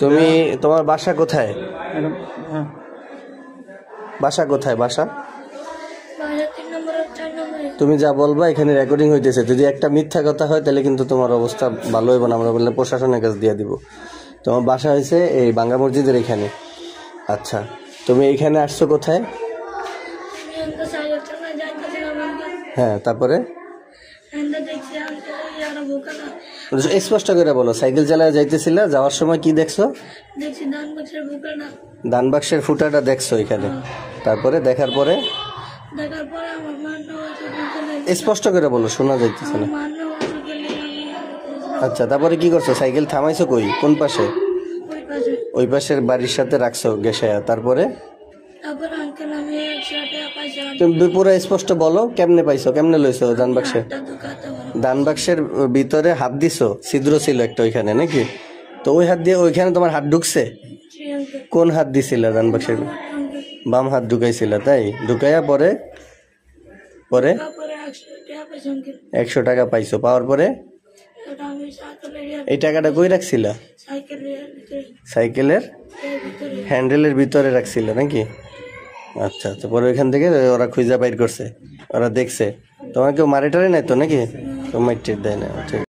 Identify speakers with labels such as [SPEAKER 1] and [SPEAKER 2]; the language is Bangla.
[SPEAKER 1] তুমি তোমার বাসা কোথায়? বাসা কোথায়? বাসা তুমি যা বলবা এখানে রেকর্ডিং হইতেছে। যদি একটা মিথ্যা কথা হয় তাহলে কিন্তু তোমার অবস্থা ভালো হবে না, আমরা বললে প্রশাসনের কাছে দিয়ে দিব। তোমার বাসা হয়েছে এই বাঙ্গা মসজিদের এখানে। আচ্ছা, তুমি এইখানে আসছো কোথায়? হ্যাঁ, তারপরে স্পষ্ট করে বলো, সাইকেল চালায় যাইতেছিল, যাওয়ার সময় কি দেখছো? দান বাক্সের ফুটাটা দেখছো এখানে। তারপরে দেখার পরে স্পষ্ট করে বলো, শোনা যাইতেছে না। আচ্ছা, তারপরে কি করছো? সাইকেল থামাইছো কই, কোন পাশে? ওই পাশের বাড়ির সাথে রাখছো গেসায়া। তারপরে তুমি পুরো স্পষ্ট বলো, কেমনে পাইছো, কেমনে লইছো দান বাক্সে? দান বাক্সের ভিতরে হাত দিছো, ছিদ্র ছিল একটা ওইখানে নাকি? তো ওই হাত দিয়ে ওইখানে তোমার হাত ঢুকছে? কোন হাত দিছিল দান বাক্সের? বাম হাত ঢুকাইছিল, তাই? ঢুকাইয়া পরে পরে 100 টাকা পাইছো। পাওয়ার পরে এই টাকাটা কই রাখছিল? সাইকেলের হ্যান্ডেলের ভিতরে রাখছিল নাকি? আচ্ছা আচ্ছা, পরে ওইখান থেকে ওরা খুঁজা বাইর করছে, ওরা দেখছে। তোমার কেউ মারে টারে নাই তো নাকি? তোমার টের দেয় না?